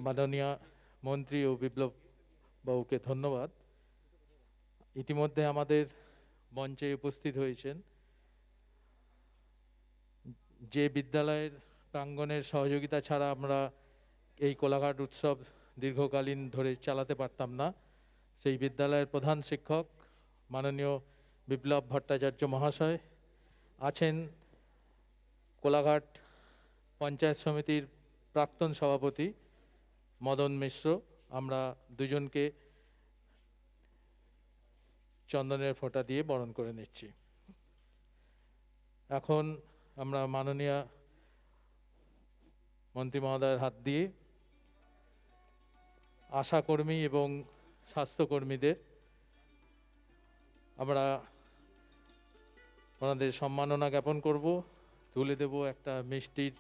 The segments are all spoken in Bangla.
মাননীয় মন্ত্রী ও বিপ্লব বাবুকে ধন্যবাদ। ইতিমধ্যে আমাদের মঞ্চে উপস্থিত হয়েছেন যে বিদ্যালয়ের প্রাঙ্গণের সহযোগিতা ছাড়া আমরা এই কোলাঘাট উৎসব দীর্ঘকালীন ধরে চালাতে পারতাম না, সেই বিদ্যালয়ের প্রধান শিক্ষক মাননীয় বিপ্লব ভট্টাচার্য মহাশয় আছেন, কোলাঘাট পঞ্চায়েত সমিতির প্রাক্তন সভাপতি মদন মিশ্র। আমরা দুজনকে চন্দনের ফোঁটা দিয়ে বরণ করে নিচ্ছি। এখন আমরা মাননীয় মন্ত্রী মহোদয়ের হাত দিয়ে আশাকর্মী এবং স্বাস্থ্যকর্মীদের আমরা ওনাদের সম্মাননা জ্ঞাপন করব, তুলে দেব একটা মিষ্টির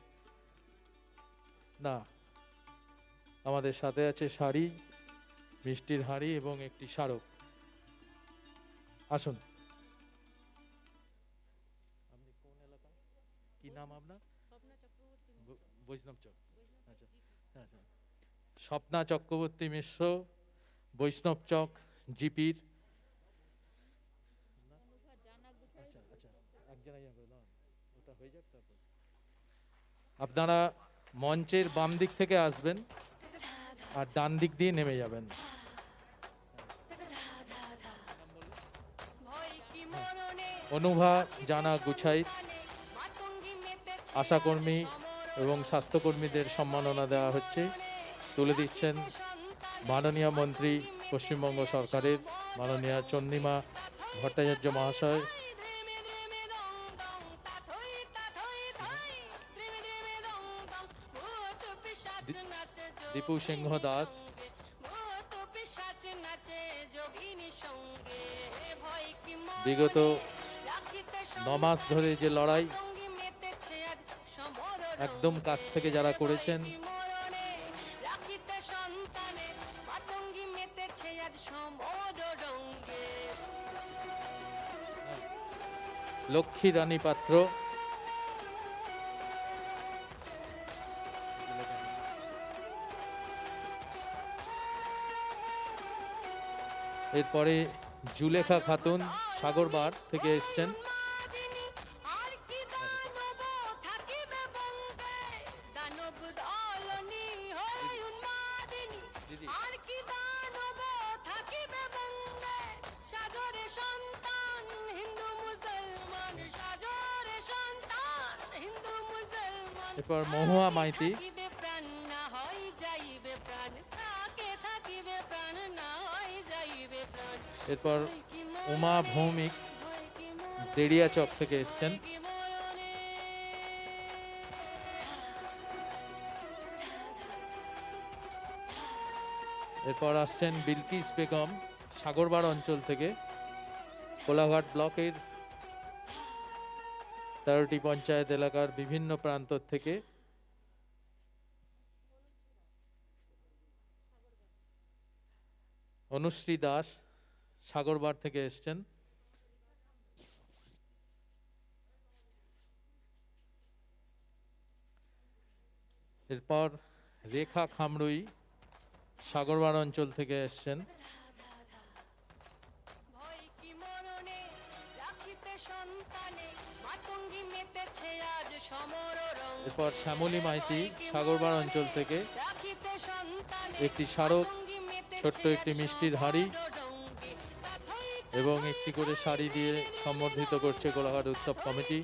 না, আমাদের সাথে আছে শাড়ি, মিষ্টির হাঁড়ি এবং একটি স্মারক। আসুন। আপনি কোন এলাকা, কি নাম আপনার? বৈষ্ণব চক। আচ্ছা আচ্ছা, স্বপ্না চক্রবর্তী মিশ্র, বৈষ্ণব চক, জিপির। আপনারা মঞ্চের বাম দিক থেকে আসবেন আর ডান দিক দিয়ে নেমে যাবেন। অনুভা জানা গুছাই আশাকর্মী এবং স্বাস্থ্যকর্মীদের সম্মাননা দেওয়া হচ্ছে। তুলে দিচ্ছেন মাননীয় মন্ত্রী পশ্চিমবঙ্গ সরকারের মাননীয় চন্দ্রিমা ভট্টাচার্য মহাশয়। দীপু সিংহ দাস, বিগত 9 মাস ধরে যে লড়াই একদম কাছ থেকে যারা করেছেন, লক্ষ্মী রানী পাত্র, এরপরে জুলেখা খাতুন সাগরবার থেকে এসছেন, এরপর মহুয়া মাইতি, এরপর উমা ভৌমিক দেড়িয়া চক থেকে এসছেন, এরপর আসছেন বিলকিস বেগম সাগরবার অঞ্চল থেকে, কোলাঘাট ব্লকের 13টি পঞ্চায়েত এলাকার বিভিন্ন প্রান্ত থেকে। অনুশ্রী দাস সাগরবার থেকে এসছেন, এরপর রেখা খামরুই সাগরবার অঞ্চল থেকে এসছেন, এরপর শ্যামলী মাইতি সাগরবার অঞ্চল থেকে একটি স্মারক, ছোট্ট একটি মিষ্টির হাঁড়ি এবং একটি করে শাড়ি দিয়ে সম্বর্ধিত করছে কোলাঘাট উৎসব কমিটি।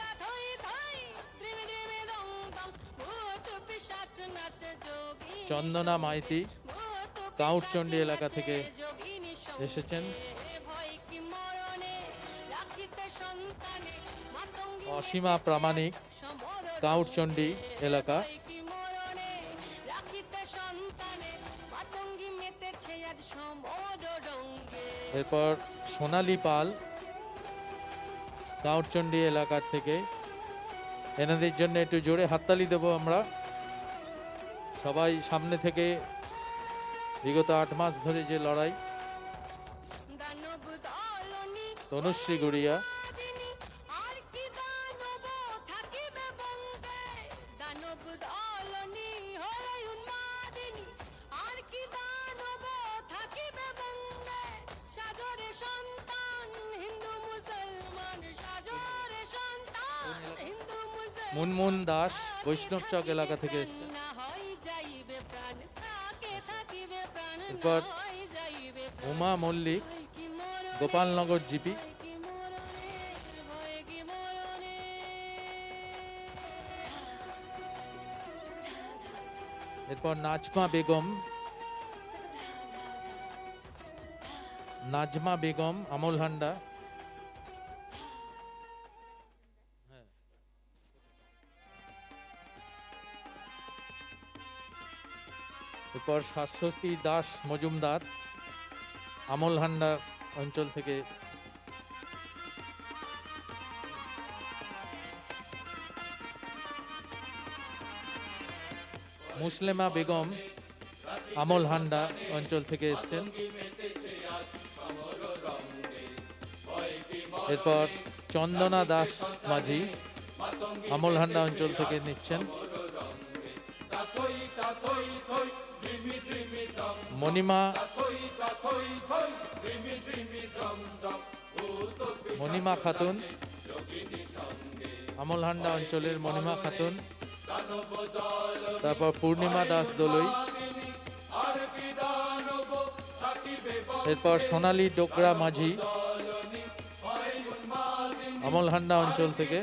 চন্দনা মাইতি কাউটচন্ডী এলাকা থেকে এসেছেন, অসীমা প্রামাণিক কাউটচন্ডী এলাকা, এরপর সোনালী পাল কাউটচন্ডী এলাকার থেকে। এনাদের জন্য একটু জোরে হাততালি দেব আমরা সবাই। সামনে থেকে বিগত 8 মাস ধরে যে লড়াই, তনুশ্রী গুড়িয়া, মুনমুন দাস বৈষ্ণব চক এলাকা থেকে এসেছেন। এরপর উমা মল্লিক গোপালনগর জিপি। এরপর নাজমা বেগম আমলহান্ডা। এরপর শাশ্বতী দাস মজুমদার আমলহান্ডা অঞ্চল থেকে। মুসলেমা বেগম আমলহান্ডা অঞ্চল থেকে এসছেন। এরপর চন্দনা দাস মাঝি আমলহান্ডা অঞ্চল থেকে নিচ্ছেন। মণিমা খাতুন আমলহান্ডা অঞ্চলের মণিমা খাতুন। তারপর পূর্ণিমা দাস দলুই। এরপর সোনালী ডোকরা মাঝি আমলহান্ডা অঞ্চল থেকে।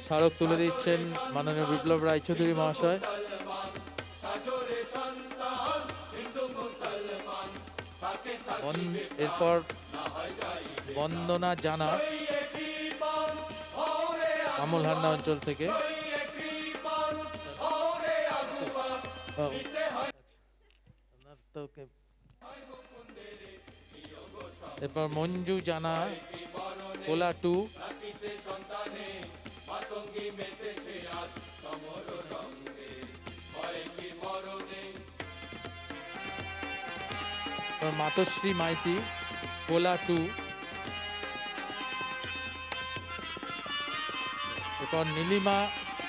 স্মারক তুলে দিচ্ছেন মাননীয় বিপ্লব রায়চৌধুরী মহাশয়। এরপর বন্দনা জানা আমলহান্ডা অঞ্চল থেকে। এরপর মঞ্জু জানা কোলা 2। মাতশ্রী মাইতি কোলা 2। এরপর নীলিমা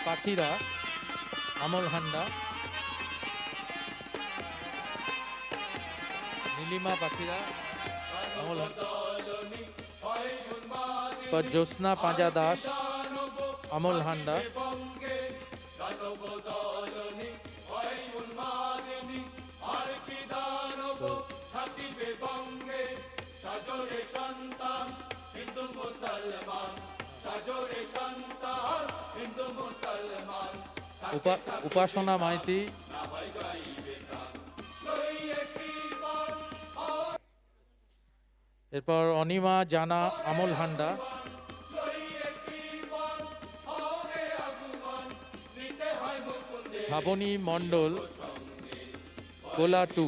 পাখিরা আমলহান্ডা। এরপর জ্যোৎস্না পাঁজা দাস আমলহান্ডা। উপাসনা মাইতি এরপর অনিমা জানা আমলহান্ডা। শ্রাবণী মণ্ডল কোলা 2।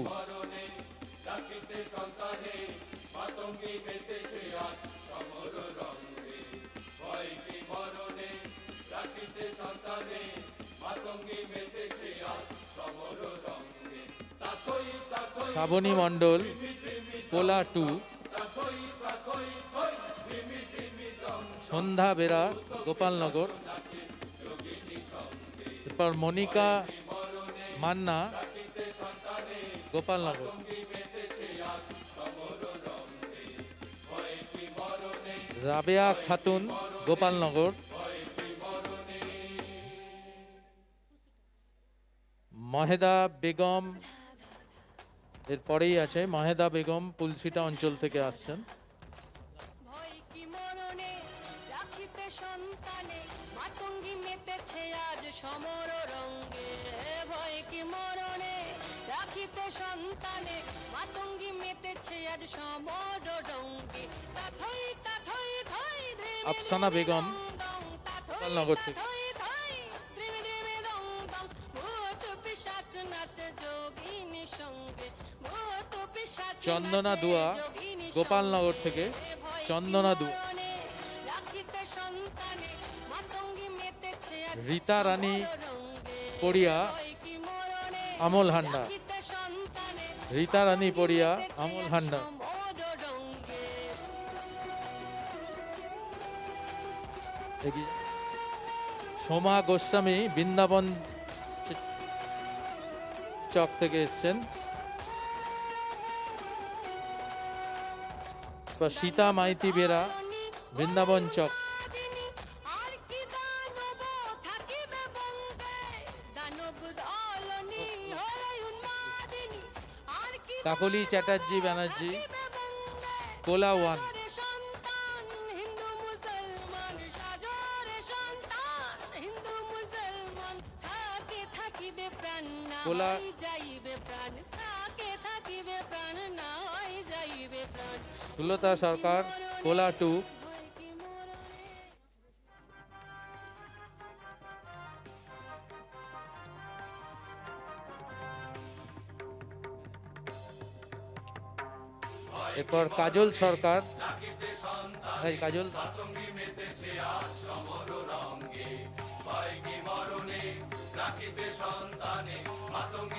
শ্রাবণী মণ্ডল কোলা 2। সন্ধ্যা বেরা গোপালনগর। এরপর মনিকা মান্না গোপালনগর। রাবেয়া খাতুন গোপালনগর। মহেদা বেগম এরপরেই আছে মহেদা বেগম পুলসিটা অঞ্চল থেকে আসছেন। আফসানা বেগম গোপালনগর থেকে। চন্দনা দুয়া গোপালনগর থেকে। চন্দনা দুয়া। রীতা রানী পড়িয়া আমলহান্ডা। রীতা রানী পড়িয়া আমলহান্ডা। সোমা গোস্বামী বৃন্দাবন চক থেকে এসছেন। সীতা মাইতি বেরা বৃন্দাবন চক। কাকলি চ্যাটার্জি ব্যানার্জি, কোলা 1। কোলা সুলতা সরকার, কোলা 2। এরপর কাজল সরকার, এই কাজল।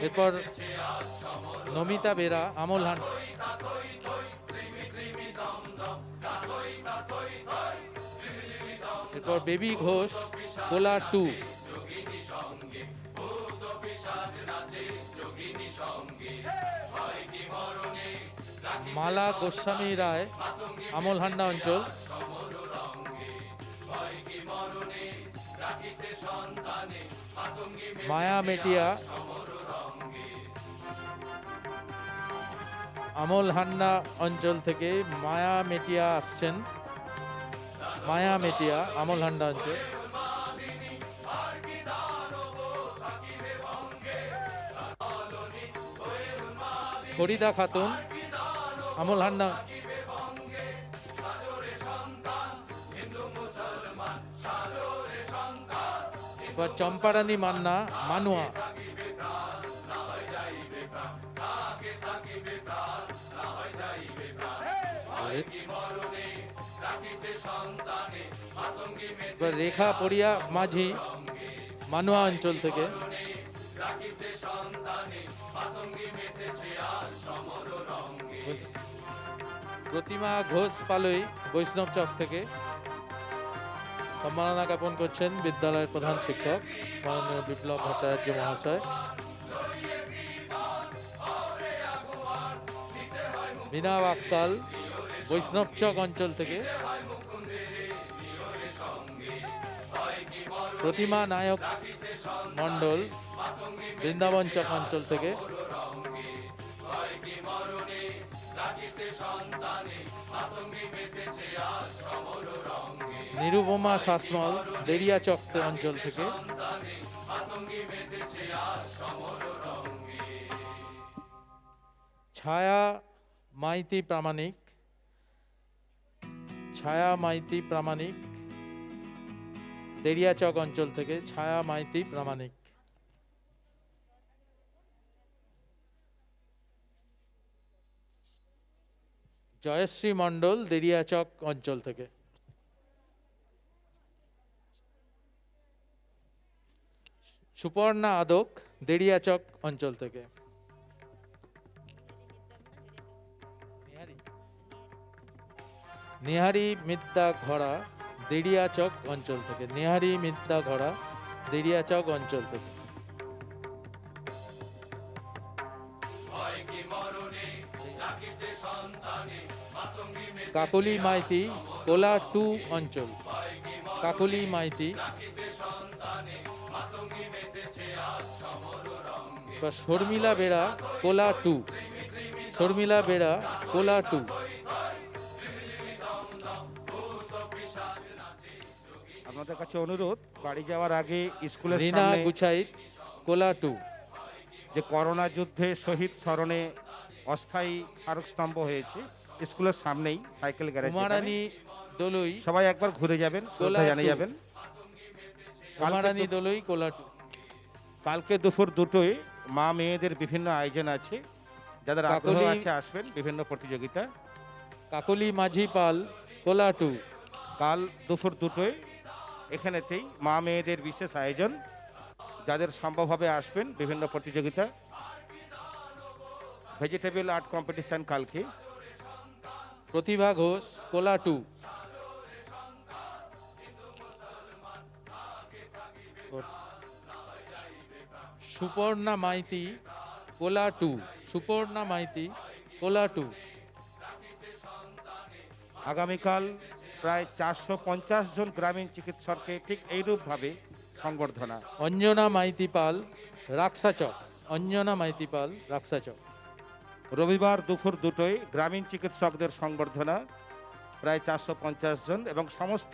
এরপর নমিতা বেরা, আমলহান। এরপর বেবি ঘোষ, কোলা 2। মালা গোস্বামী রায়, আমলহান্ডা অঞ্চল। মায়া মেটিয়া, আমলহান্ডা অঞ্চল থেকে মায়া মেটিয়া আসছেন। মায়া মেটিয়া, আমলহান্ডা অঞ্চল। ফরিদা খাতুন, আমলহান্ডা। এবার চম্পারানী মান্না, মানুয়া। এবার রেখা পড়িয়া মাঝি, মানুয়া অঞ্চল থেকে। প্রতিমা ঘোষ পালই, বৈষ্ণব চক থেকে। সম্মাননা জ্ঞাপন করছেন বিদ্যালয়ের প্রধান শিক্ষক মাননীয় বিপ্লব ভট্টাচার্য মহাশয়। মিনা বাক্কাল, বৈষ্ণব চক অঞ্চল থেকে। প্রতিমা নায়ক মণ্ডল, বৃন্দাবন চক অঞ্চল থেকে। নিরুপমা শাসমল, দেরিয়া চক অঞ্চল থেকে। ছায়া মাইতি প্রামাণিক, ছায়া মাইতি প্রামাণিক, দেরিয়া চক অঞ্চল থেকে। ছায়া মাইতি প্রামাণিক। জয়শ্রী মণ্ডল, দেরিয়া চক অঞ্চল থেকে। সুপর্ণা আদক, দেরিয়া চক অঞ্চল থেকে। নেহারি মিদ্যা ঘোড়া, দেরিয়া চক অঞ্চল থেকে। নেহারি মিদ্যা ঘোড়া, দেরিয়া চক অঞ্চল থেকে। কাকলি মাইতি, কোলা 2 অঞ্চল। কাকলি মাইতি। শর্মিলা বেড়া, কোলা 2। শর্মিলা বেড়া, কোলা 2। আপনাদের কাছে অনুরোধ, বাড়ি যাওয়ার আগে স্কুলের রিনা সামনে গুছাইত, কোলা 2। যে করোনা যুদ্ধে শহীদ স্মরণে অস্থায়ী স্মারকস্তম্ভ হয়েছে স্কুলের সামনেই, সাইকেল গ্যারেজ। কুমারানী দলুই, সবাই একবার ঘুরে যাবেন, শ্রদ্ধা জানিয়ে যাবেন। কুমারানী দলুই, কোলা 2। কালকে দুপুর 2টোয় মা মেয়েদের বিভিন্ন আয়োজন আছে, যাদের আগ্রহ আছে আসবেন, বিভিন্ন প্রতিযোগিতা। কাকলি মাঝি পাল, কোলা 2। কাল দুপুর 2টোয় এখানেতেই মা মেয়েদের বিশেষ আয়োজন, যাদের সম্ভব হবে আসবেন, বিভিন্ন প্রতিযোগিতা। ভেজিটেবল আর্ট কম্পিটিশন কালকে। প্রতিভা ঘোষ, কোলা 2। সুপর্ণা মাইতি, কোলা 2। সুপর্ণা মাইতি, কোলা 2। আগামীকাল প্রায় 450 জন গ্রামীণ চিকিৎসককে ঠিক এইরূপভাবে সংবর্ধনা। অঞ্জনা মাইতি পাল, রাক্সাচক। অঞ্জনা মাইতি পাল, রাক্সাচক। রবিবার দুপুর দুটোয় গ্রামীণ চিকিৎসকদের সংবর্ধনা প্রায় 450 জন এবং সমস্ত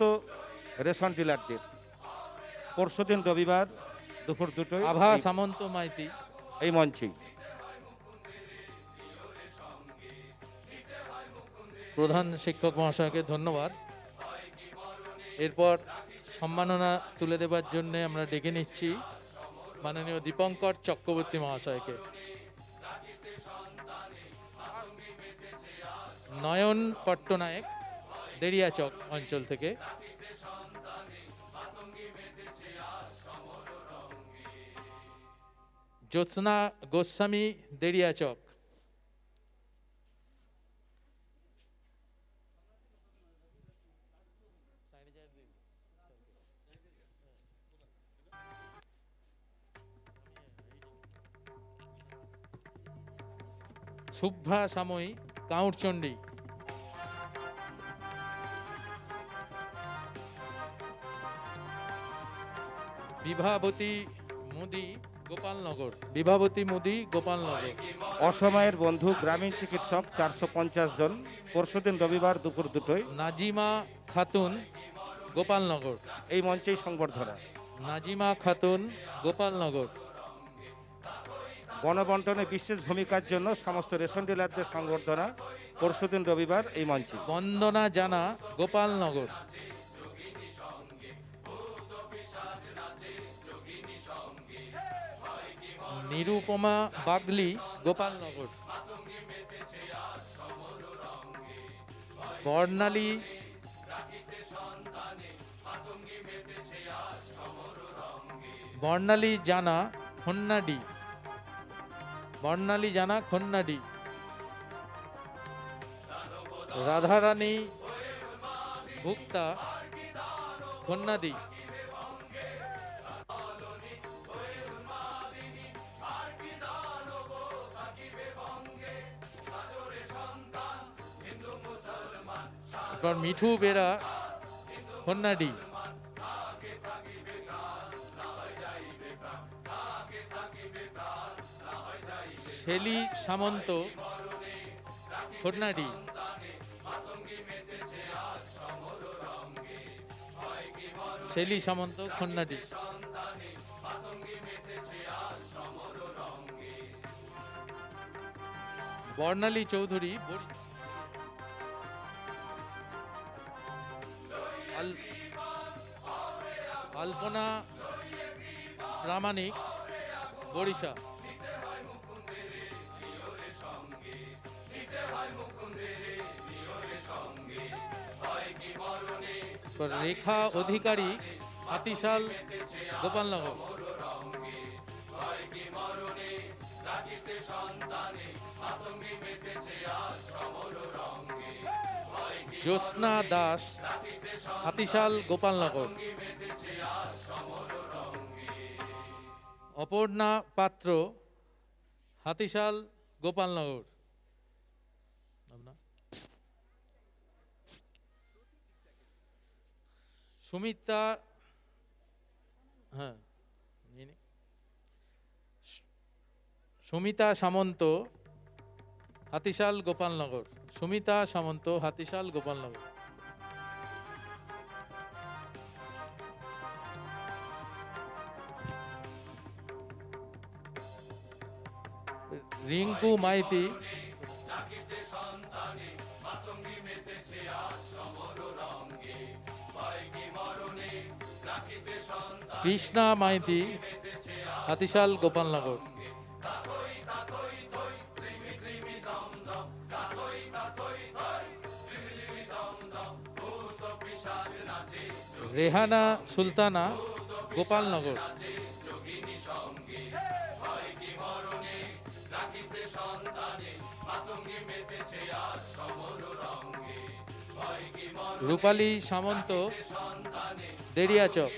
রেশন ডিলারদের। পরশুদিন রবিবার দুপুর দুটোয় আভা সামন্ত মাইতি। এই মঞ্চেই প্রধান শিক্ষক মহাশয়কে ধন্যবাদ। এরপর সম্মাননা তুলে দেবার জন্য আমরা ডেকে নিচ্ছি মাননীয় দীপঙ্কর চক্রবর্তী মহাশয়কে। নয়ন পট্টনায়ক দেরিয়াচক অঞ্চল থেকে। জ্যোৎস্না গোস্বামী দেরিয়াচক। শুভ্রা সাময়ী কাউরচণ্ডী। বিভাবতী মুদি গোপালনগর। বিভাবতী মুদি গোপালনগর। অসময়ের বন্ধু গ্রামীণ চিকিৎসক 450 জন। পরশুদিন রবিবার দুপুর দুটোয় নাজিমা খাতুন গোপালনগর। এই মঞ্চেই সংবর্ধনা। নাজিমা খাতুন গোপালনগর। গণবন্টনে বিশেষ ভূমিকার জন্য সমস্ত রেশন ডিলারদের সংবর্ধনা পরশুদিন রবিবার এই মঞ্চে। বন্দনা জানা গোপালনগর। নিরুপমা বাগলি গোপালনগর। বর্ণালী বর্ণালী জানা খন্নাডি। বর্ণালী জানা খন্নাডি। রাধারানী ভুক্তা খন্নাদি। এরপর মিঠু বেরা খন্নাডি। শেলি সামন্ত খন্নাডি। শেলি সামন্ত খন্নাডি। বর্ণালী চৌধুরী আলপনা প্রামাণিক বরিশা। রেখা অধিকারী হাতিশাল গোপালনগর। জ্যোৎস্না দাস হাতিশাল গোপালনগর। অপর্ণা পাত্র হাতিশাল গোপালনগর। সুমিতা সুমিতা সামন্ত হাতিশাল গোপালনগর। সুমিতা সামন্ত হাতিশাল গোপালনগর। রিঙ্কু মাইতি কৃষ্ণা মাইতি হাতিশাল গোপালনগর। রেহানা সুলতানা গোপালনগর। রূপালী সামন্ত দেরিয়াচক।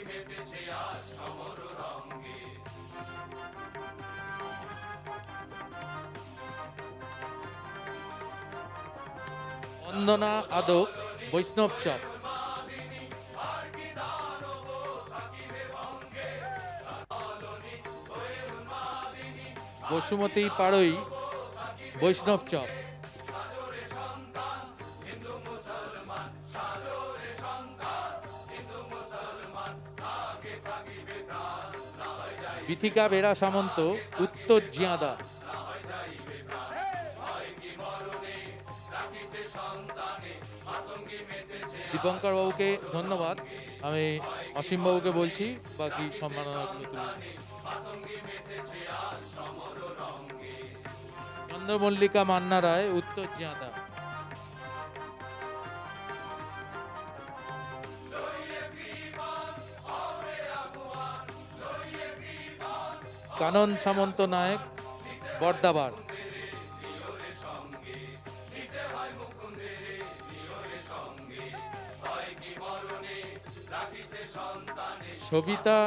বন্দনা আদক বৈষ্ণব চক। বসুমতী পাড়ই বৈষ্ণব চক। বিথিকা বেরা সামন্ত, উত্তর জিয়াদা। দীপঙ্কর বাবুকে ধন্যবাদ। আমি অসীম বাবুকে বলছি বাকি সম্মাননাগুলো তুলে দিতে। চন্দ্রমল্লিকা মান্না রায়, উত্তর জিয়াদা। কানন সামন্ত নায়ক, বর্দাবার। সবিতা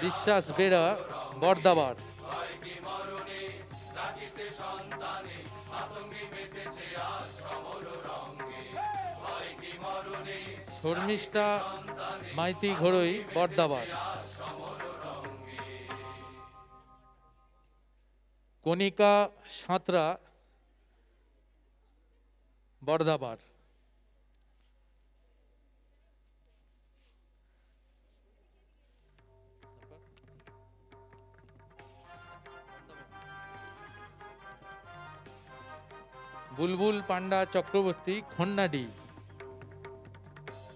বিশ্বাস বেরা, বর্দাবার। শর্মিষ্ঠা মাইতি ঘোড়ই, বর্দাবার। কণিকা সাঁতরা, বর্দাবার। বুলবুল পান্ডা চক্রবর্তী, খন্নাডি।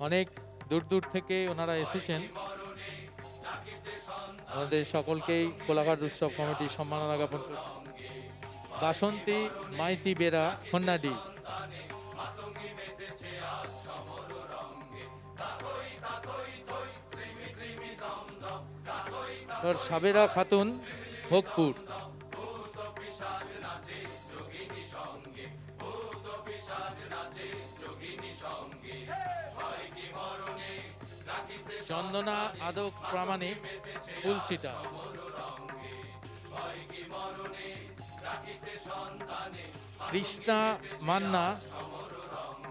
অনেক দূর দূর থেকে ওনারা এসেছেন। আমাদের সকলকেই কোলাঘাট উৎসব কমিটির সম্মাননা জ্ঞাপন করছি। বাসন্তী মাইতি বেরা, খন্নাডি। সাবেরা খাতুন, ভোগপুর। চন্দনা আদক প্রামাণিক, ফুলসিটা। কৃষ্ণা মান্না,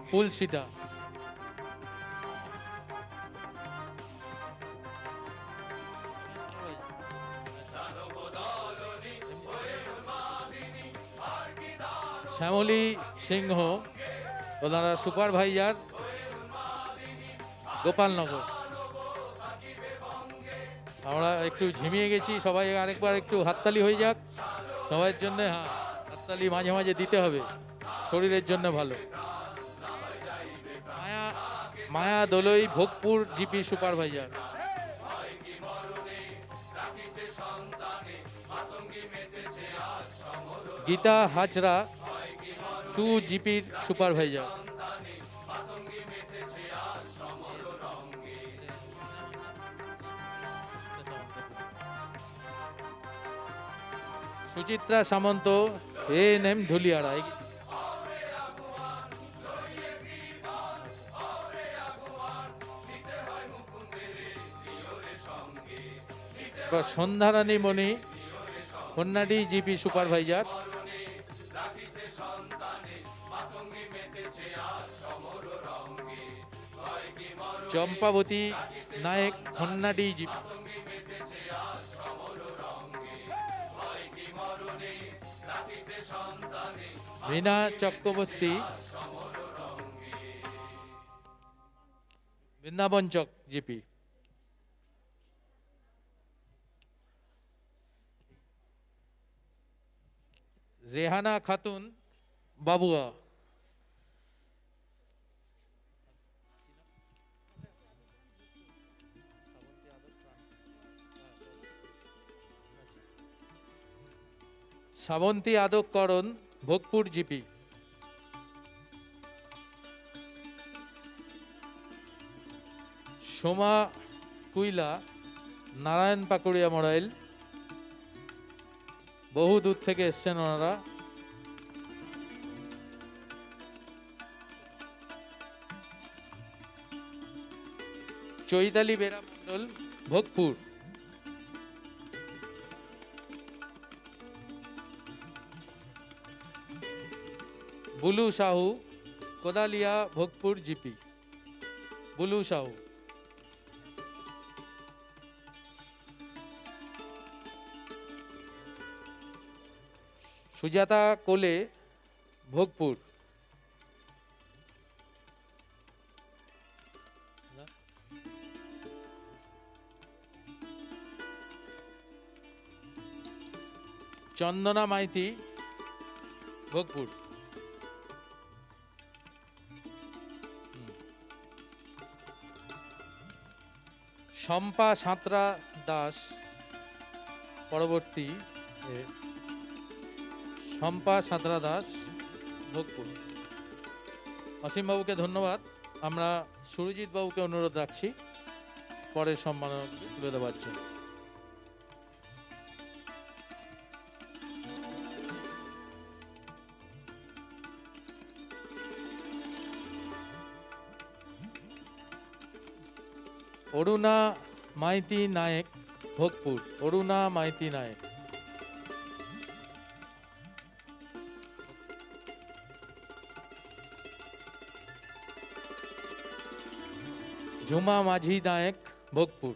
ফুলসিটা। শ্যামলী সিংহ, ওনারা সুপারভাইজার, গোপালনগর। আমরা একটু ঝিমিয়ে গেছি, সবাই আরেকবার একটু হাততালি হয়ে যাক সবাইয়ের জন্য। হ্যাঁ, হাততালি মাঝে মাঝে দিতে হবে, শরীরের জন্য ভালো। Maya Maya Doloi, Bhogpur GP supervisor. গীতা হাজরা, 2 জিপির supervisor. Suchitra Samanta, ANM Dhuliara. Sandhyarani Moni, Kanyadi GP supervisor. Champabati Nayak, Kanyadi GP. Rina Chakraborty, Brindaban Chak GP. Rehana Khatun, Babua. Srabanti Adak Karan, Bhogpur GP. Soma Kuila, Narayan Pakuria Morail. বহু দূর থেকে এসছেন ওনারা। চৈতালি বেরা মন্ডল, ভোগপুর। বুলু সাহু, কোদালিয়া, ভোগপুর জিপি। বুলু সাহু। সুজাতা কোলে, ভোগপুর। চন্দনা মাইতি, ভোগপুর। শম্পা সাঁতরা দাস পরবর্তী। শম্পা সাঁতরা দাস, ভোগপুর। অসীমবাবুকে ধন্যবাদ। আমরা সুরজিৎ বাবুকে অনুরোধ রাখছি পরের সম্মাননা তুলে দেওয়ার জন্য। অরুণা মাইতি নায়েক, ভোগপুর। অরুণা মাইতি নায়েক। ঝুমা মাঝি নায়েক, ভোগপুর।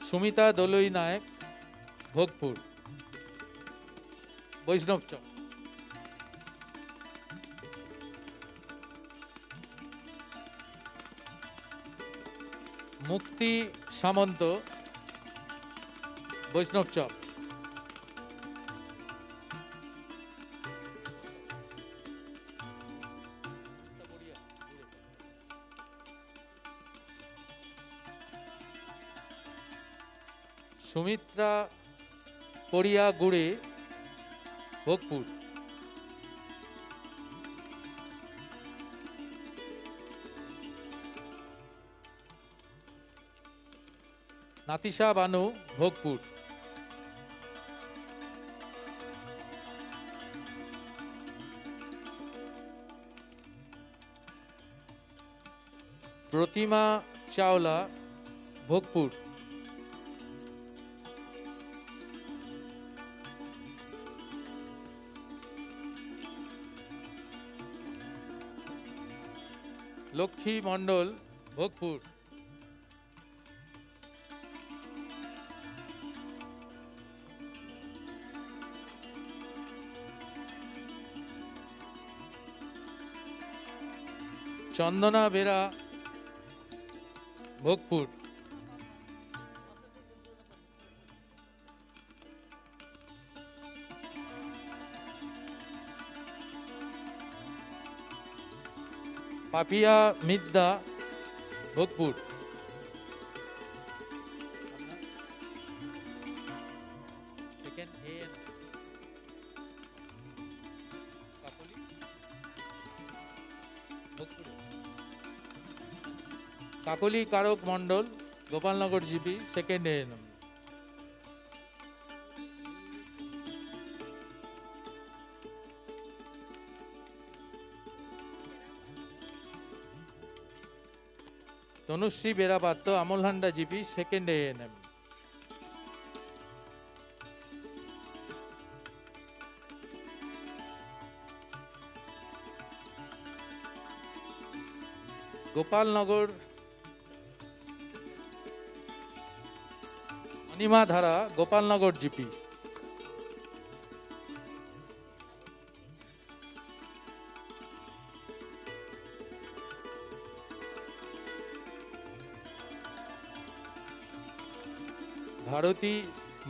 সুমিতা দলুই নায়েক, ভোগপুর, বৈষ্ণব চক। মুক্তি সামন্ত, বৈষ্ণব চক। Sumitra Poria Gure, Bhogpur. Natisha Banu, Bhogpur. Pratima Chawla, Bhogpur. Lakshmi Mondal, Bhogpur. Chandana Bera, Bhogpur. Papiya Midda, Bhogpur. Kakoli Karak Mondal, Gopalnagar GP, second ANM. Tanushree Berapatra, Amalhanda GP, second ANM. Gopalnagar Anima Dhara, Gopalnagar GP. Bharati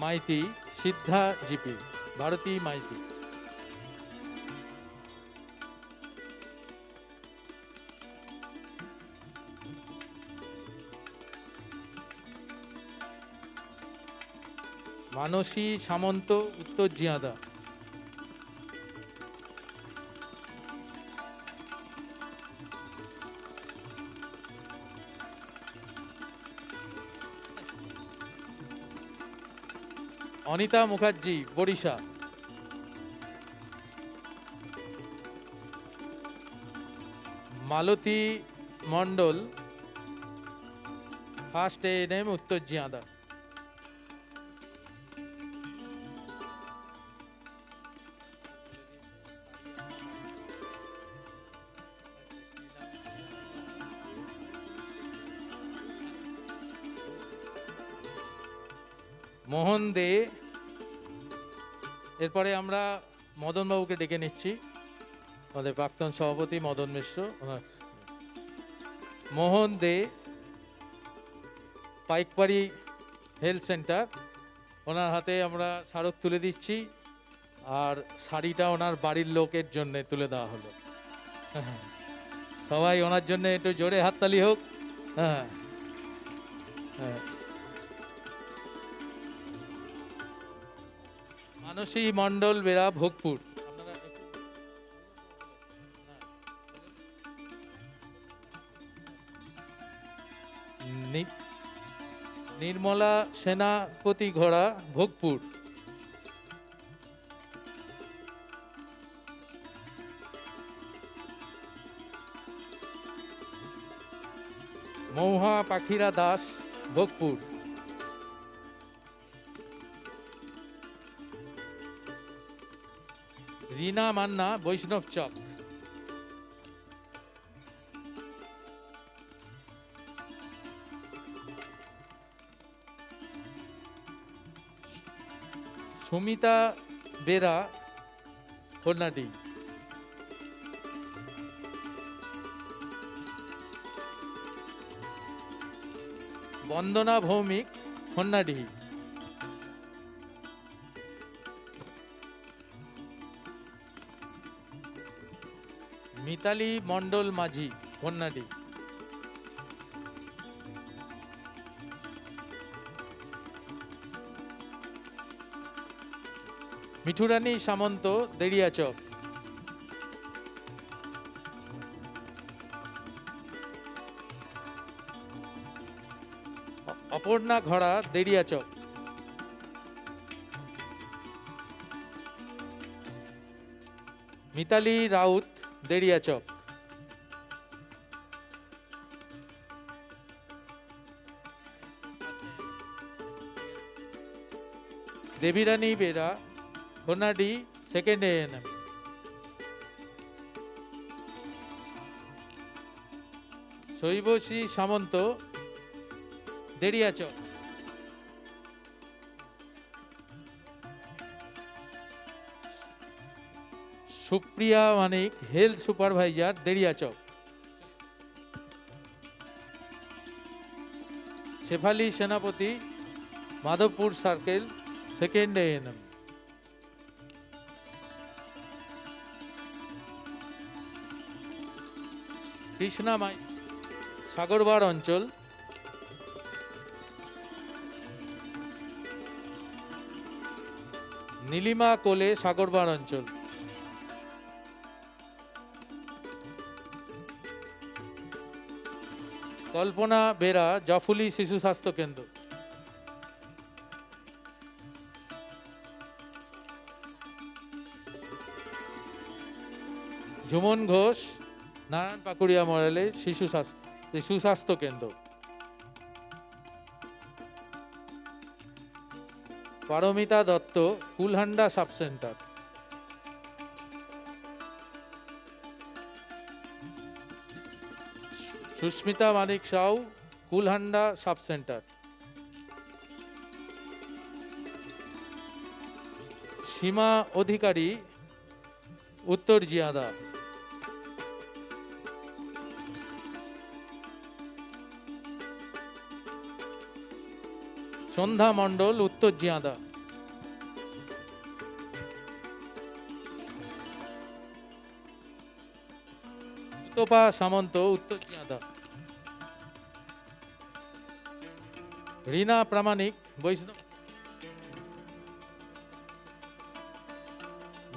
Maity, Siddha GP, Bharati Maity. Mansi Samanta, Uttar Jiyada. Anita Mukherjee, Barisha. Malati Mondal, first ANM, Uttar Jiyada. মোহন দে। এরপরে আমরা মদন বাবুকে ডেকে নিচ্ছি, আমাদের প্রাক্তন সভাপতি মদন মিশ্র। মোহন দে, পাইকপাড়ি হেলথ সেন্টার, ওনার হাতে আমরা স্মারক তুলে দিচ্ছি, আর শাড়িটা ওনার বাড়ির লোকের জন্য তুলে দেওয়া হলো। সবাই ওনার জন্য একটু জোরে হাততালি হোক। হ্যাঁ হ্যাঁ। মানসী মণ্ডল বেরা, ভোগপুর। আপনারা নির্মলা সেনাপতি ঘোড়া, ভোগপুর। মৌহা পাখিরা দাস, ভোগপুর। রীনা মান্না, বৈষ্ণব চক। সুমিতা বেরা, কন্যাডি। বন্দনা ভৌমিক, কন্যাডিহি। মিতালি মণ্ডল মাঝি, কন্যাডি। মিঠুরানী সামন্ত, দেড়িয়াচক। অপর্ণা ঘোড়া, Deriachak. Mitali Raut, Deriachak. Debirani Bera, Kanyadi, second ANM. Shaibashree Samanta, Deriachak. Supriya Manik, health supervisor, Deriachak. Shefali Senapati, Madhabpur circle, second ANM. Krishna Mai, Sagarbar অঞ্চল। নীলিমা কোলে, সাগরবার অঞ্চল। কল্পনা বেরা, জাফুলি শিশু স্বাস্থ্য কেন্দ্র। ঝুমন ঘোষ, নারায়ণ পাকুড়িয়া মডেলের শিশু স্বাস্থ্য কেন্দ্র। Paramita Dutta, Kulhanda sub centre. Susmita Manik Sau, Kulhanda sub centre. Sima Adhikari, Uttar Jiyada. সন্ধ্যা মণ্ডল, উত্তর জিয়াদা। সুতপা সামন্ত, উত্তর জিয়াদা। রীনা প্রামাণিক, বৈষ্ণব।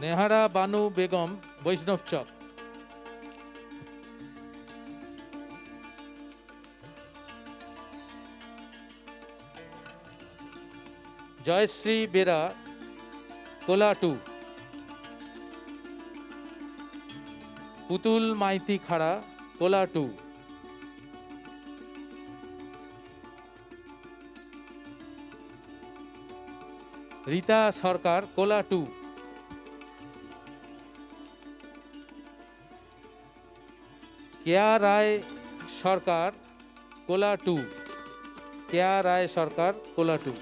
নেহারা বানু বেগম, বৈষ্ণব চক। জয়শ্রী বেরা, কোলাটু। পুতুল মাইতি খাড়া, কোলাটু। রীতা সরকার, কোলাটু। কেয়া রায় সরকার, কোলাটু। কেয়া রায় সরকার, কোলাটু।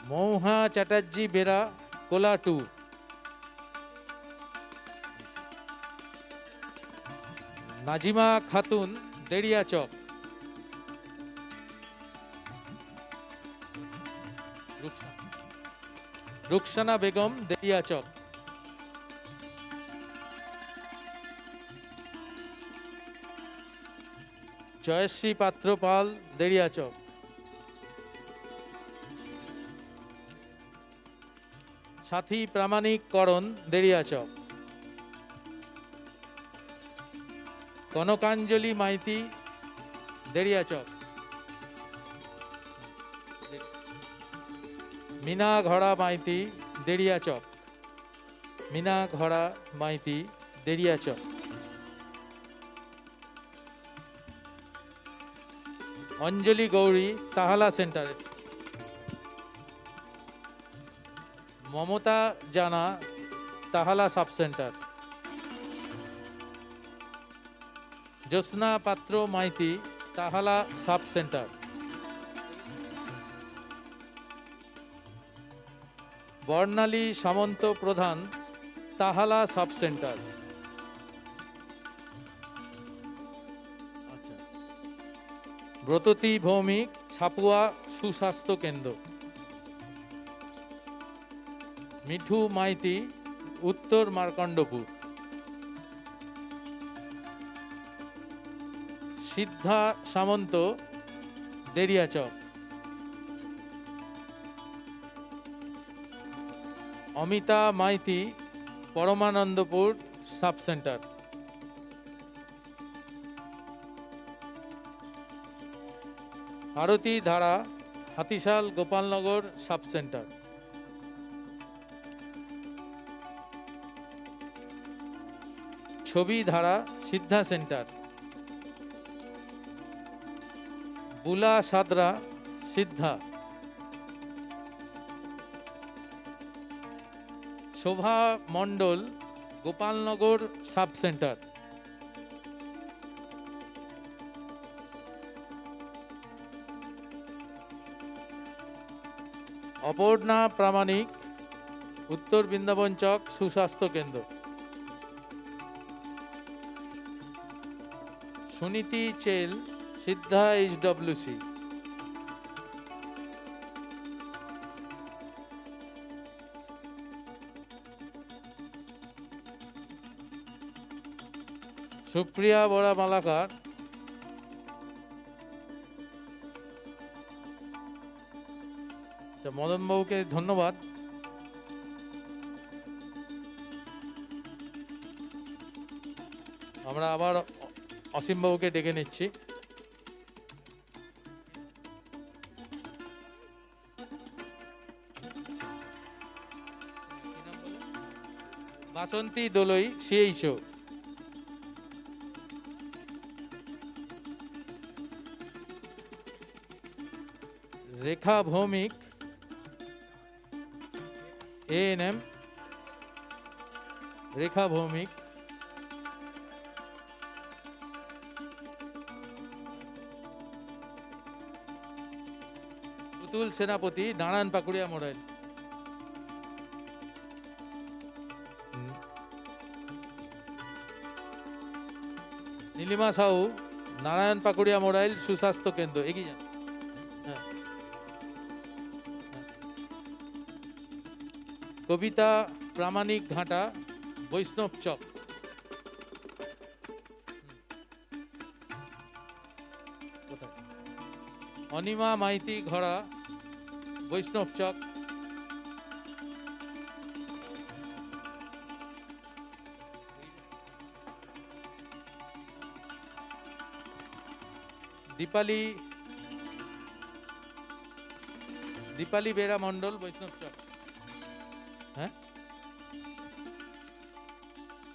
মৌহা চ্যাটার্জি বেরা, কোলা 2। নাজিমা খাতুন, দেড়িয়াচক। রুকসানা বেগম, দেড়িয়াচক। জয়শ্রী পাত্র পাল, দেড়িয়াচক। সাথী প্রামাণিক করণ, দেড়িয়াচক। কনকাঞ্জলি মাইতি, দেড়িয়াচক। মিনা ঘড়া মাইতি, দেড়িয়াচক। মিনা ঘড়া মাইতি, দেড়িয়াচক। অঞ্জলি গৌরী, তাহালা সেন্টারে। মমতা জানা, তাহালা sub centre. Jyotsna Patra Maity, Tahala sub centre. Barnali Samanta Pradhan, Tahala sub centre. আচ্ছা। ব্রততী ভৌমিক, ছাপুয়া সুস্বাস্থ্য কেন্দ্র। Mithu Maity, Uttar Markandapur. Siddha Samanta, Deriachak. Amita Maity, Paramanandapur sub centre. Arati Dhara, Hatishal Gopalnagar sub centre. ছবি ধারা, সিদ্ধা সেন্টার। বুলা সাদরা, সিদ্ধা। শোভা মণ্ডল, গোপালনগর সাব সেন্টার। অপর্ণা প্রামাণিক, উত্তর বৃন্দাবন চক সুস্বাস্থ্য কেন্দ্র। সুনীতি চেল, সিদ্ধা HWC। সুপ্রিয়া বড়া মালাকার, মদনবাবুকে ধন্যবাদ। আমরা আবার অসীমবাবুকে ডেকে নিচ্ছি। বাসন্তী দোলই, CHO। রেখা ভৌমিক, ANM। রেখা ভৌমিক। পুতুল সেনাপতি, নারায়ণ পাকুড়িয়া মোড়াইল। নীলিমা সাহু, নারায়ণ পাকুড়িয়া মোড়াইল সুস্বাস্থ্য কেন্দ্র। এগিয়ে যান। হ্যাঁ। কবিতা প্রামাণিক ঘাটা, বৈষ্ণব চক। অনিমা মাইতি ঘোড়া, বৈষ্ণব চক। দীপালি বেরা মন্ডল, বৈষ্ণব চক। হ্যাঁ।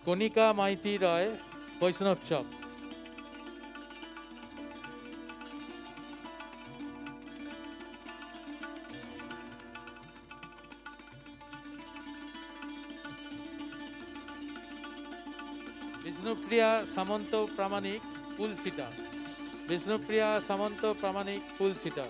কণিকা মাইতি রয়, বৈষ্ণব চক। বিষ্ণুপ্রিয়া সামন্ত প্রামাণিক, ফুলসিটা। বিষ্ণুপ্রিয়া সামন্ত প্রামাণিক, ফুলসিটা।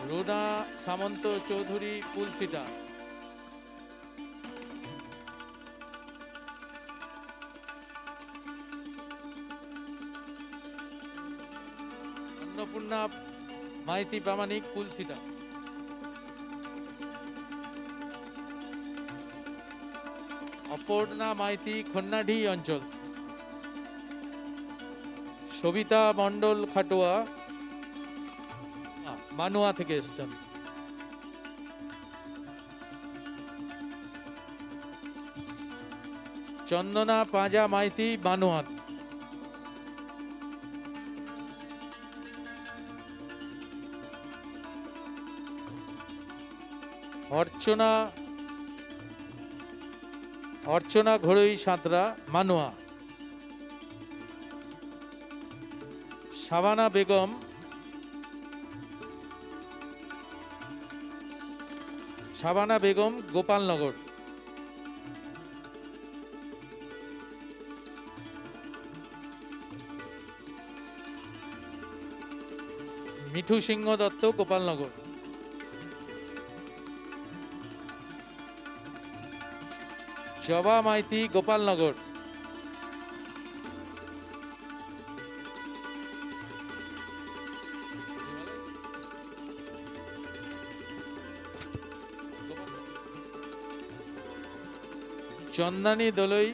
রুনা সামন্ত চৌধুরী পুলসিটা, অন্নপূর্ণা মাইতি প্রামাণিক পুলসিটা, অপর্ণা মাইতি খন্নাডি অঞ্চল, সবিতা মণ্ডল খাটোয়া মানুয়া থেকে এসছেন, চন্দনা পাঁজা মাইতি মানুয়াত, অর্চনা ঘড়ই সাঁতরা মানুয়া, শাবানা বেগম গোপালনগর, মিঠু সিংহ দত্ত গোপালনগর, জবা মাইতি গোপালনগর, চন্দানী দলই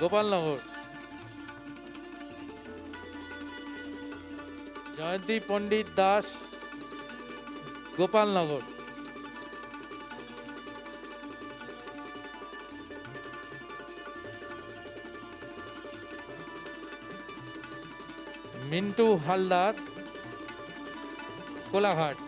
গোপালনগর, জয়ন্তী পণ্ডিত দাস গোপালনগর, মিন্টু হালদার কোলাঘাট,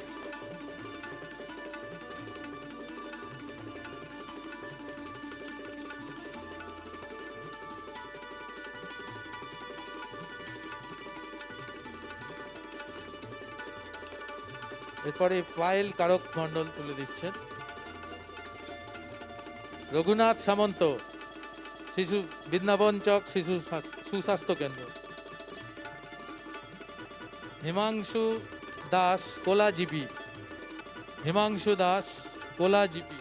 এরপরে পায়েল কারক মণ্ডল তুলে দিচ্ছেন, রঘুনাথ সামন্ত শিশু বৃন্দাবন চক শিশু সুস্বাস্থ্য কেন্দ্র, হিমাংশু দাস কোলা জিপি, হিমাংশু দাস কোলা জিপি,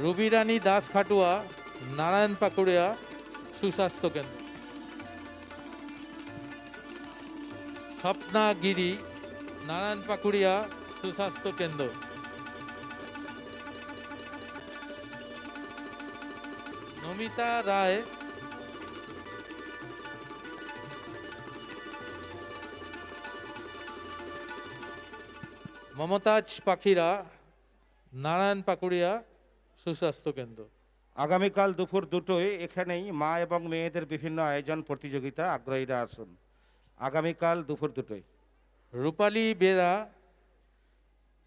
রুবিরানী দাস খাটুয়া নারায়ণ পাকুড়িয়া সুস্বাস্থ্য কেন্দ্র, স্বপ্না গিরি নারায়ণ পাকুড়িয়া সুস্বাস্থ্য কেন্দ্র, নমিতা রায় মমতাজ পাখিরা নারায়ণ পাকুড়িয়া সুস্বাস্থ্য কেন্দ্র। আগামীকাল দুপুর 2টোয় এখানেই মা এবং মেয়েদের বিভিন্ন আয়োজন প্রতিযোগিতা, আগ্রহীরা আসুন। আগামীকাল দুপুর 2টোয়। রূপালী বেরা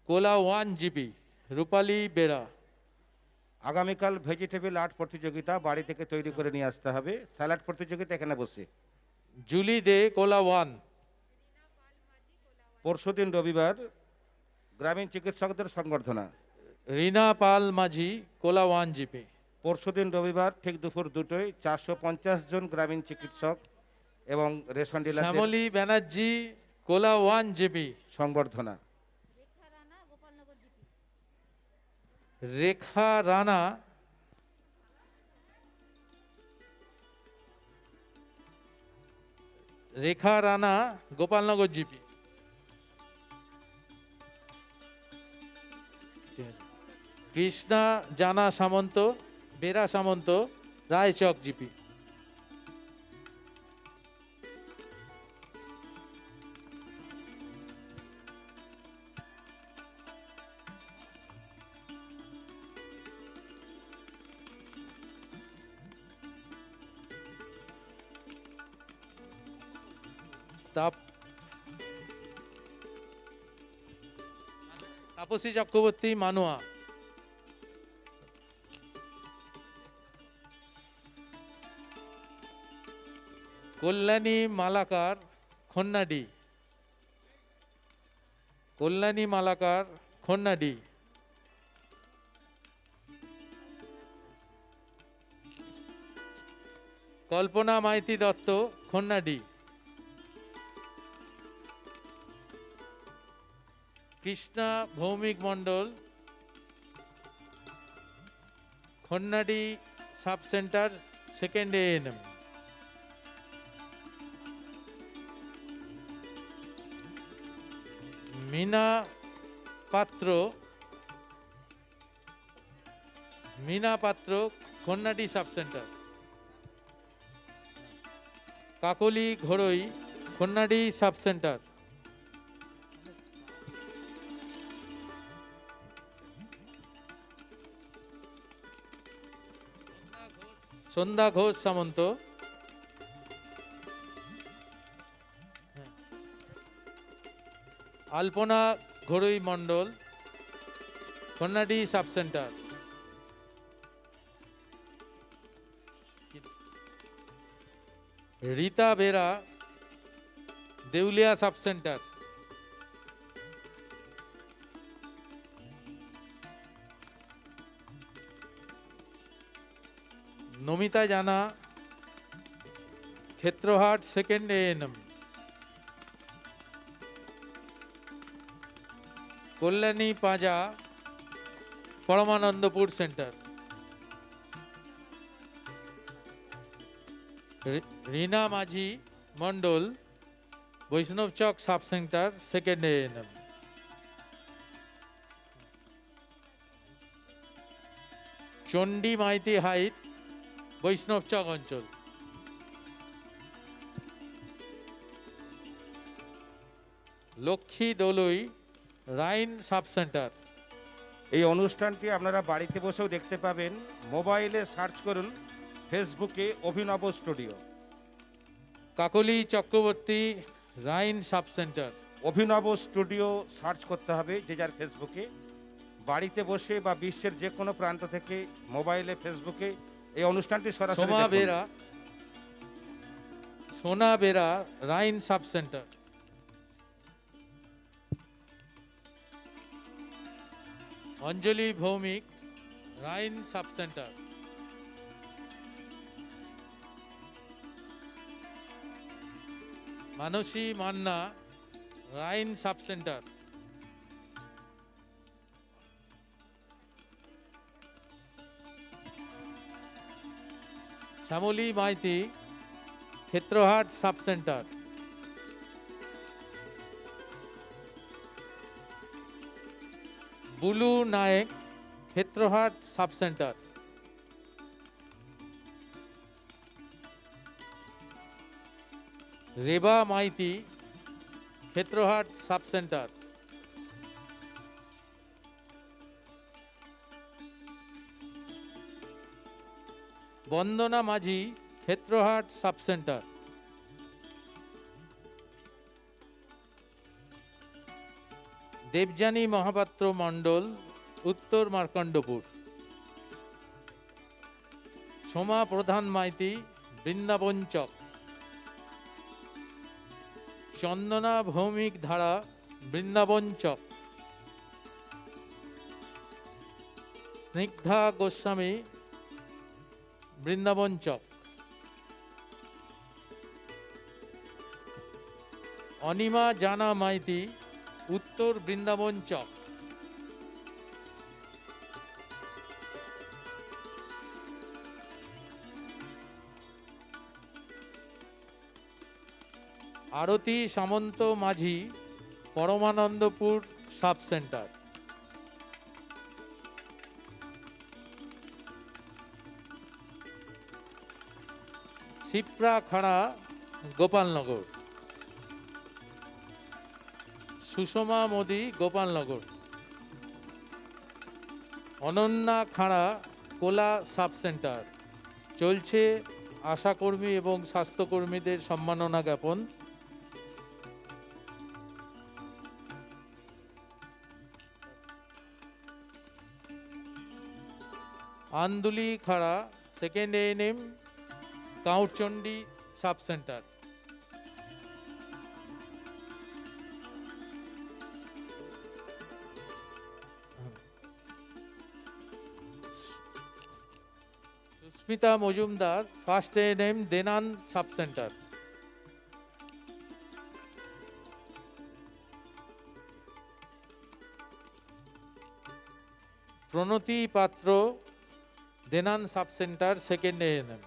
কোলা 1 জিপি, রূপালী বেরা। আগামীকাল ভেজিটেবল আর্ট প্রতিযোগিতা বাড়ি থেকে তৈরি করে নিয়ে আসতে হবে। স্যালাড প্রতিযোগিতা এখানে বসে। জুলি দে কোলা 1। পরশুদিন রবিবার গ্রামীণ চিকিৎসকদের সংবর্ধনা। রিনা পাল মাঝি কোলা 1 জিপি। পরশুদিন রবিবার ঠিক দুপুর 2টোয় 450 জন গ্রামীণ চিকিৎসক এবং রেশন ডিলার শ্যামলী ব্যানার্জি কোলা 1 জিপি সংবর্ধনা। রেখা রানা গোপালনগর জিপি। কৃষ্ণা জানা সামন্ত বেরা সামন্ত রায়চক জিপি। তাপসী চক্রবর্তী মানুয়া। কল্যাণী মালাকার খন্নাডি। কল্যাণী মালাকার খন্নাডি। কল্পনা মাইতি দত্ত, খন্নাডি। কৃষ্ণা ভৌমিক মণ্ডল, খন্নাডি sub centre, second ANM. Mina পাত্র, খন্নাডি সাব সেন্টার। কাকলি ঘোড়ই, খন্নাডি সাব সেন্টার। সন্ধ্যা ঘোষ সামন্ত, আলপনা ঘোড়ই মণ্ডল, খন্নাডি সাব সেন্টার। রীতা বেরা, দেউলিয়া সাব সেন্টার। নমিতা জানা, ক্ষেত্রহাট, second ANM. Kalyani Panja, Paramanandapur centre. Rina Majhi Mondal, Baishnab Chak sub centre, second ANM. Chandi Maity হাইট, বৈষ্ণব চক অঞ্চল। Lakshmi Doloi, Rain sub centre. এই অনুষ্ঠানটি আপনারা বাড়িতে বসেও দেখতে পাবেন। মোবাইলে সার্চ করুন ফেসবুকে অভিনব স্টুডিও। কাকলি চক্রবর্তী, রাইন সাব সেন্টার। অভিনব স্টুডিও সার্চ করতে হবে যে যার ফেসবুকে। বাড়িতে বসে বা বিশ্বের যে কোনো প্রান্ত থেকে মোবাইলে ফেসবুকে এই অনুষ্ঠানটি সরাসরি সোমা দেখুন। Bera, Sona Bera, Rain sub centre. Anjali Bhowmik, Rain sub centre. Mansi Manna, Rain sub centre. Shyamali Maity, Kshetrahat sub centre. Bulu Nayek, Kshetrahat sub centre. Reba Maity, Kshetrahat sub centre. Bandana Majhi, Kshetrahat sub centre. Debjani Mahapatra Mondal, Uttar Markandapur. Soma প্রধান মাইতি, বৃন্দাবন চক। চন্দনা ভৌমিক ধারা, বৃন্দাবন চক। স্নিগ্ধা গোস্বামী, বৃন্দাবন চক। অনিমা জানা মাইতি, উত্তর বৃন্দাবন চক। আরতি সামন্ত মাঝি, পরমানন্দপুর সাব সেন্টার। শিপ্রা খাড়া, গোপালনগর। সুষমা মোদি, গোপালনগর। অনন্যা খাড়া, কোলা সাব সেন্টার। চলছে আশাকর্মী এবং স্বাস্থ্যকর্মীদের সম্মাননা জ্ঞাপন। Anduli Khara, second ANM, Kauchandi sub centre. Susmita Majumdar, first ANM, Denan sub centre. Pranati Patra, Denan sub centre, second ANM.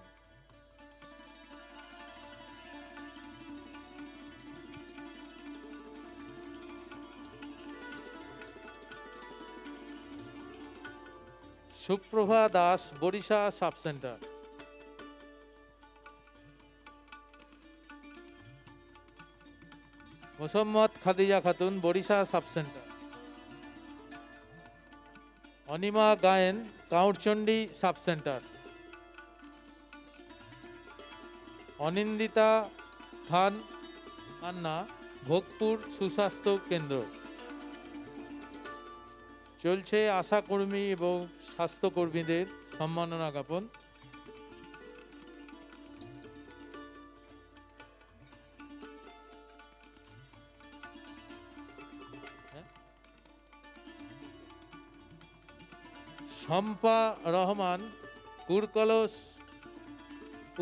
Suprabha Das, Barisha sub centre. Mosammad Khadija Khatun, Barisha sub centre. Anima Gayen, Kaurchandi sub centre. Anindita Khan Anna, Bhogpur সুস্বাস্থ্য কেন্দ্র। চলছে আশাকর্মী এবং স্বাস্থ্যকর্মীদের সম্মাননা জ্ঞাপন। শম্পা রহমান, কুরকলস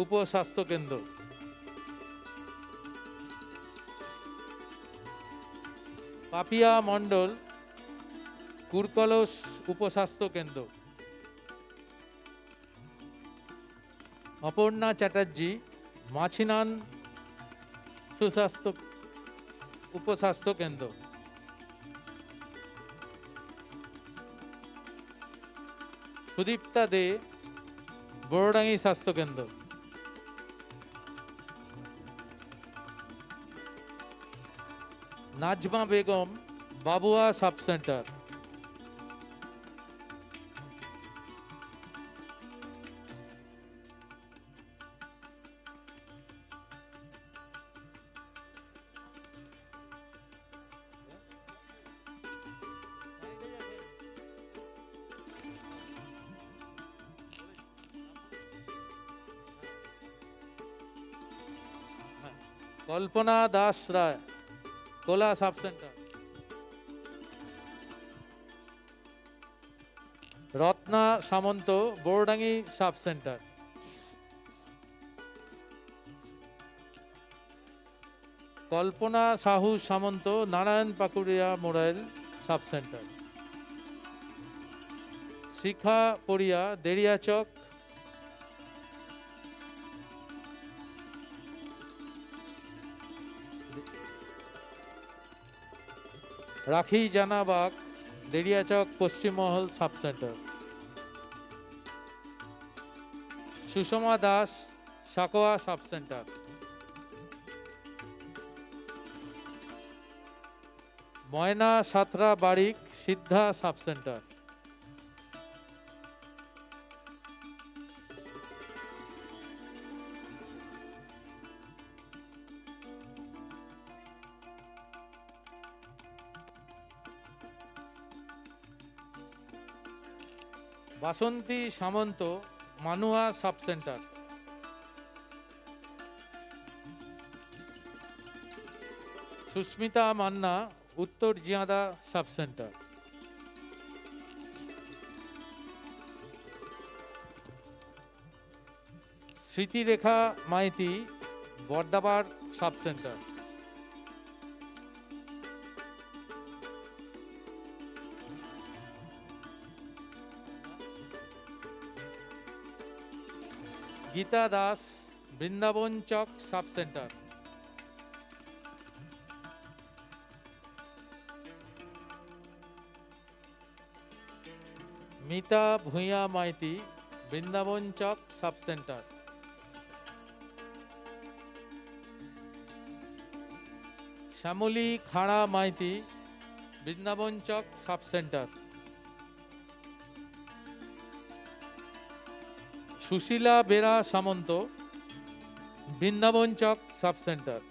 উপস্বাস্থ্য কেন্দ্র। পাপিয়া মণ্ডল, কুরকলস উপস্বাস্থ্য কেন্দ্র। অপর্ণা চ্যাটার্জি, মাছিনান সুস্বাস্থ্য উপস্বাস্থ্য কেন্দ্র। সুদীপ্তা দে, বড়ডাঙ্গি স্বাস্থ্য কেন্দ্র। Najma Begum, Babuya sub centre. Kalpana Das Roy, Kola sub centre. Ratna Samanta, Barodangi sub centre. Kalpana Sahu Samanta, Narayan Pakuria Morail sub centre. Shikha Paria, Deriachak. Rakhi Janabag, Deriachak Paschimmahal sub centre. Sushama Das, Sakoya sub centre. Moyna Satra Barik, Siddha sub centre. Basanti Samanta, Manua sub centre. Susmita Manna, Uttar Jiyada sub centre. Smritirekha Maity, Bardabar sub centre. Gita Das, Brindaban Chak sub centre. Mita Bhuiyan Maity, Brindaban Chak sub centre. Shyamali Khara Maity, Brindaban Chak sub centre. Sushila Bera Samanta, Brindaban Chak sub centre.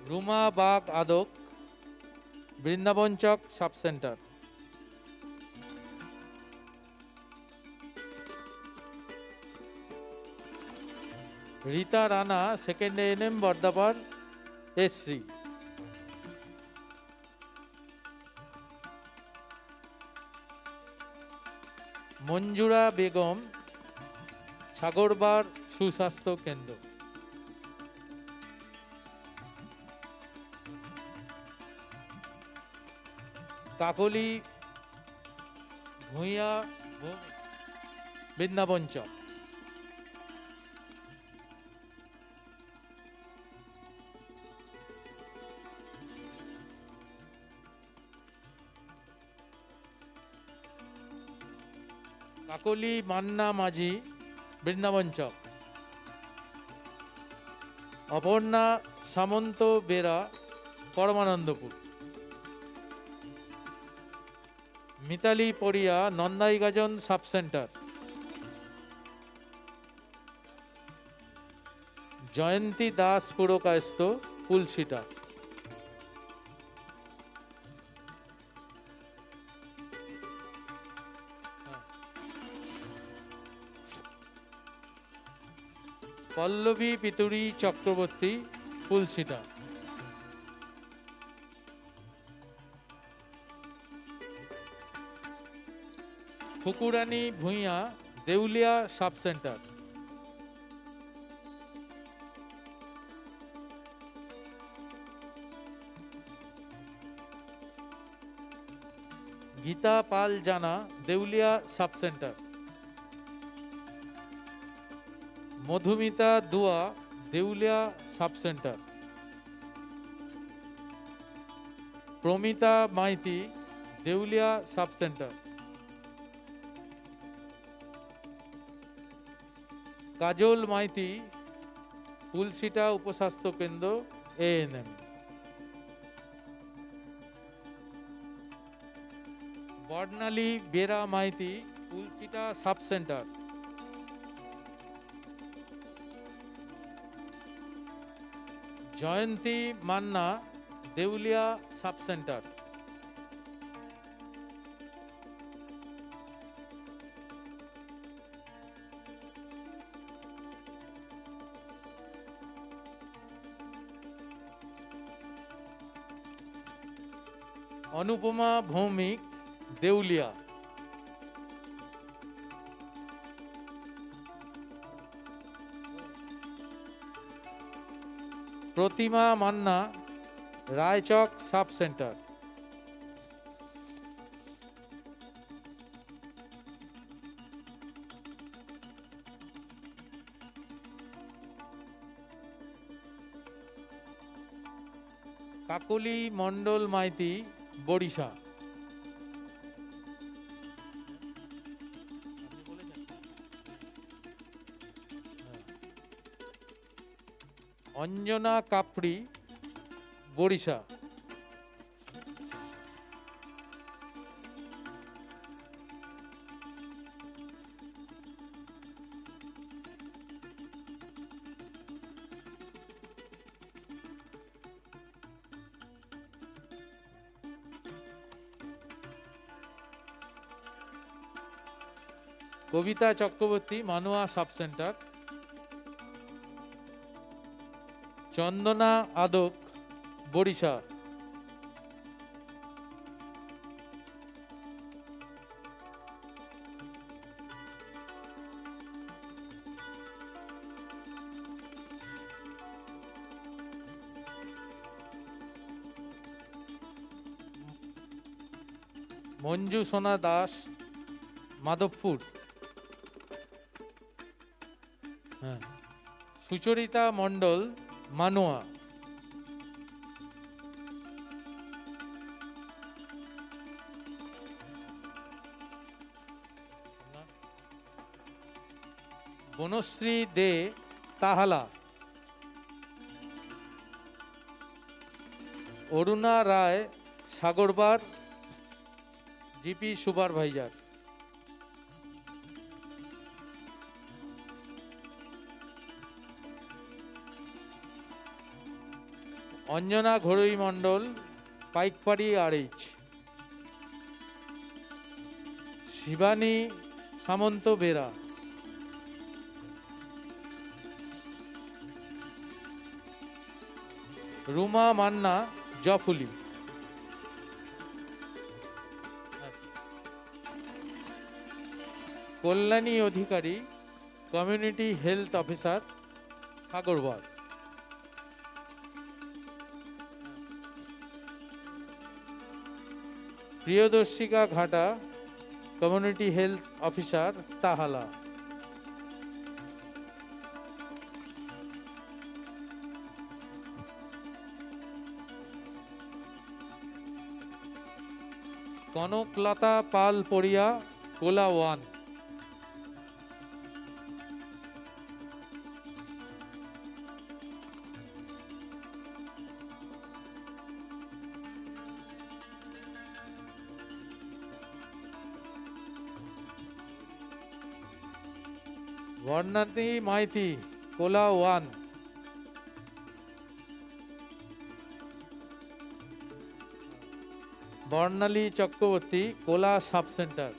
Ruma Bag Adak, Brindaban Chak sub centre. Rita Rana, second ANM, Bardapar SC. Manjura Begum, Sagarbar সুস্বাস্থ্য কেন্দ্র। কাকলি ভূঁইয়া বৃন্দাবন চক। কাকলি মান্না মাঝি, বৃন্দাবন চক। অপর্ণা সামন্ত বেরা, পরমানন্দপুর। মিতালি পরিয়া, নন্দাইগাজন সাব সেন্টার। জয়ন্তী দাস পুরকায়স্থ, কুলসিটা। পল্লবী পিতুরি চক্রবর্তী, কুলসিটা। ফুকুরানী ভূঁইয়া, দেউলিয়া সাব সেন্টার। গীতা পাল জানা, দেউলিয়া সাব সেন্টার। মধুমিতা দুয়া, দেউলিয়া সাব সেন্টার। প্রমিতা মাইতি, দেউলিয়া সাব সেন্টার। কাজল মাইতি, কুলসিটা উপস্বাস্থ্য কেন্দ্র, ANM। বর্ণালী বেরা মাইতি, কুলসিটা সাব সেন্টার। জয়ন্তী মান্না, দেউলিয়া সাব সেন্টার। অনুপমা ভৌমিক, দেউলিয়া। প্রতিমা মান্না, রায়চক সাব সেন্টার। কাকলি মণ্ডল মাইতি, বরিশা। অঞ্জনা কাপড়ি, বরিশা। কবিতা চক্রবর্তী, মানুয়া সাব সেন্টার। চন্দনা আদক, বরিশা। মঞ্জু সোনা দাস, মাধবপুর। হ্যাঁ। সুচরিতা মণ্ডল, মানুয়া। বনশ্রী দে, তাহালা। অরুণা রায়, সাগরবার, জিপি সুপারভাইজার। অঞ্জনা ঘড়ই মণ্ডল, পাইকপাড়ি RH। শিবানী সামন্ত বেরা। রুমা মান্না, জফুলি। কল্যাণী অধিকারী, কমিউনিটি হেলথ অফিসার, সাগরবাগ। প্রিয়দর্শিকা ঘাটা, কমিউনিটি হেলথ অফিসার, তাহালা। কনকলতা পাল পড়িয়া, কোলা ওয়ান। বর্ণালী মাইতি, কোলা ওয়ান। বর্ণালী চক্রবর্তী, কোলা সাব সেন্টার।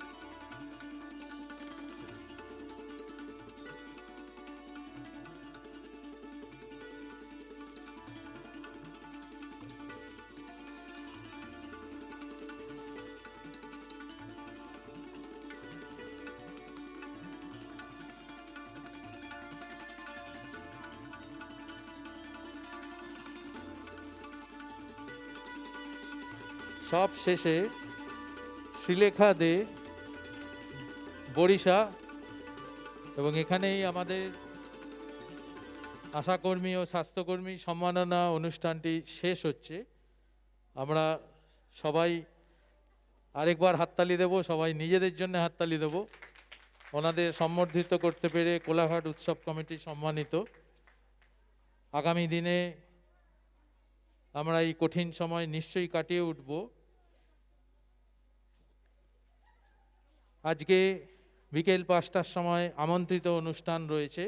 সব শেষে শ্রীলেখা দে, বরিশা। এবং এখানেই আমাদের আশাকর্মী ও স্বাস্থ্যকর্মী সম্মাননা অনুষ্ঠানটি শেষ হচ্ছে। আমরা সবাই আরেকবার হাততালি দেব, সবাই নিজেদের জন্য হাততালি দেব। ওনাদের সম্বর্ধিত করতে পেরে কোলাঘাট উৎসব কমিটি সম্মানিত। আগামী দিনে আমরা এই কঠিন সময় নিশ্চয়ই কাটিয়ে উঠব। আজকে বিকেল 5টার সময় আমন্ত্রিত অনুষ্ঠান রয়েছে।